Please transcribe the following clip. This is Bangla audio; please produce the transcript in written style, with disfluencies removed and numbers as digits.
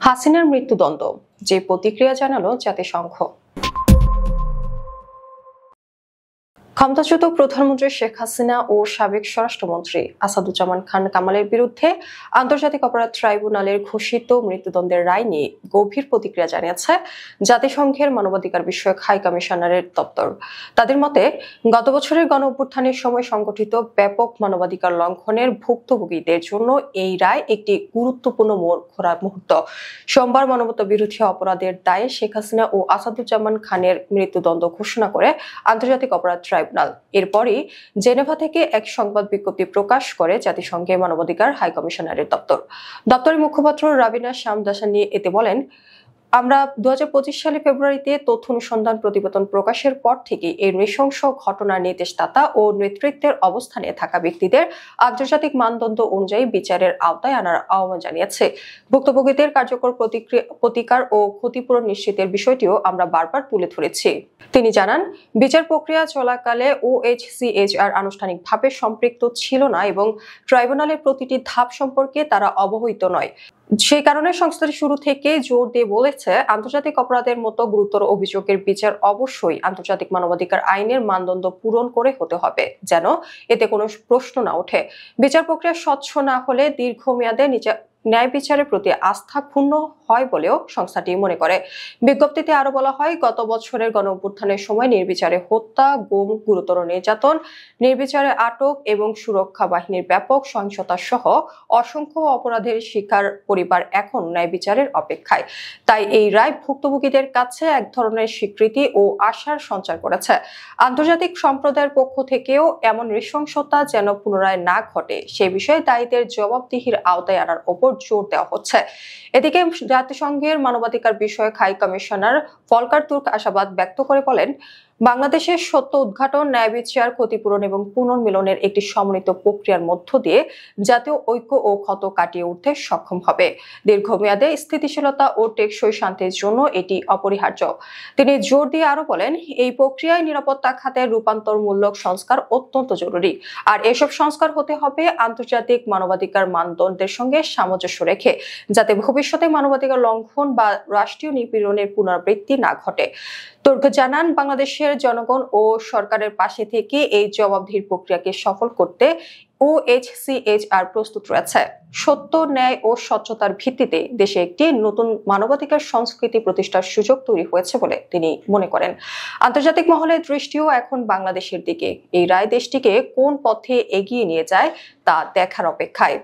হাসিনার মৃত্যুদণ্ড, যে প্রতিক্রিয়া জানালো জাতিসংঘ। ক্ষমতাচ্যুত প্রধানমন্ত্রী শেখ হাসিনা ও সাবেক স্বরাষ্ট্রমন্ত্রী আসাদুজ্জামান খান কামালের বিরুদ্ধে আন্তর্জাতিক অপরাধ ট্রাইব্যুনালের ঘোষিত মৃত্যুদণ্ডের রায় নিয়ে গভীর প্রতিক্রিয়া জানিয়েছে জাতিসংঘের মানবাধিকার বিষয়ক হাই কমিশনারের দপ্তর। তাদের মতে, গত বছরের গণঅভ্যুত্থানের সময় সংগঠিত ব্যাপক মানবাধিকার লঙ্ঘনের ভুক্তভোগীদের জন্য এই রায় একটি গুরুত্বপূর্ণ মোড় ঘোরা মুহূর্ত। সোমবার মানবতা বিরোধী অপরাধের দায়ে শেখ হাসিনা ও আসাদুজ্জামান খানের মৃত্যুদণ্ড ঘোষণা করে আন্তর্জাতিক অপরাধ ট্রাইব্যুনাল। এরপরই জেনেভা থেকে এক সংবাদ বিজ্ঞপ্তি প্রকাশ করে জাতিসংঘের মানবাধিকার হাই কমিশনারের দপ্তরের মুখপাত্র রাবিনা শামদাসানি এতে বলেন, আমরা 2025 সালে ফেব্রুয়ারিতে তথ্য অনুসন্ধান প্রতিবেদন প্রকাশের পর থেকে এই নৃশংস ঘটনার নির্দেশদাতা ও নেতৃত্বের অবস্থানে থাকা ব্যক্তিদের আন্তর্জাতিক মানদণ্ড অনুযায়ী বিচারের আওতায় আনার আহ্বান জানিয়েছে। ভুক্তভোগীদের কার্যকর প্রতিকার ও ক্ষতিপূরণ নিশ্চিতের বিষয়টিও আমরা বারবার তুলে ধরেছি। তিনি জানান, বিচার প্রক্রিয়া চলাকালে OHCHR আনুষ্ঠানিকভাবে সম্পৃক্ত ছিল না এবং ট্রাইব্যুনালের প্রতিটি ধাপ সম্পর্কে তারা অবহিত নয়। সেই কারণে সংস্থাটি শুরু থেকে জোর দিয়ে বলেছে, আন্তর্জাতিক অপরাধের মতো গুরুতর অভিযোগের বিচার অবশ্যই আন্তর্জাতিক মানবাধিকার আইনের মানদণ্ড পূরণ করে হতে হবে, যেন এতে কোনো প্রশ্ন না ওঠে। বিচার প্রক্রিয়া স্বচ্ছ না হলে দীর্ঘমেয়াদে ন্যায় বিচারের প্রতি আস্থা ক্ষুণ্ণ হয় বলেও সংস্থাটি মনে করে। বিজ্ঞপ্তিতে আরো বলা হয়, গত বছরের গণঅভ্যুত্থানের সময় নির্বিচারে হত্যা, গুম, গুরুতর নির্যাতন, নির্বিচারে আটক এবং সুরক্ষা বাহিনীর ব্যাপক সহিংসতা সহ অসংখ্য অপরাধের শিকার পরিবার এখন ন্যায় বিচারের অপেক্ষায়। তাই এই রায় ভুক্তভোগীদের কাছে এক ধরনের স্বীকৃতি ও আশার সঞ্চার করেছে। আন্তর্জাতিক সম্প্রদায়ের পক্ষ থেকেও এমন নৃশংসতা যেন পুনরায় না ঘটে সে বিষয়ে দায়ীদের জবাবদিহির আওতায় আনার ওপর জোর দেওয়া হচ্ছে। এদিকে জাতিসংঘের মানবাধিকার বিষয়ক হাই কমিশনার ফলকার তুর্ক আশাবাদ ব্যক্ত করে বলেন, বাংলাদেশের সত্য উদ্ঘাটন, ন্যায় বিচার, ক্ষতিপূরণ এবং পুনর্মিলনের একটি সমন্বিত প্রক্রিয়ার মধ্য দিয়ে জাতীয় ঐক্য ও ক্ষত কাটিয়ে উঠতে সক্ষম হবে। দীর্ঘমেয়াদে স্থিতিশীলতা ও টেকসই শান্তির জন্য এটি অপরিহার্য। তিনি জোর দিয়ে আরো বলেন, এই প্রক্রিয়ায় নিরাপত্তা খাতের রূপান্তরমূলক সংস্কার অত্যন্ত জরুরি। আর এসব সংস্কার হতে হবে আন্তর্জাতিক মানবাধিকার মানদণ্ডের সঙ্গে সামঞ্জস্য রেখে, যাতে ভবিষ্যতে মানবাধিকার লঙ্ঘন বা রাষ্ট্রীয় নিপীড়নের পুনরাবৃত্তি না ঘটে। তুর্ক জানান, বাংলাদেশের জনগণ ও সরকারের পাশে থেকে এই জবাবদিহির প্রক্রিয়াকে সফল করতে OHCHR প্রস্তুত রয়েছে। সত্য, ন্যায় ও স্বচ্ছতার ভিত্তিতে দেশে একটি নতুন মানবাধিকার সংস্কৃতি প্রতিষ্ঠার সুযোগ তৈরি হয়েছে বলে তিনি মনে করেন। আন্তর্জাতিক মহলের দৃষ্টিও এখন বাংলাদেশের দিকে। এই রায় দেশটিকে কোন পথে এগিয়ে নিয়ে যায় তা দেখার অপেক্ষায়।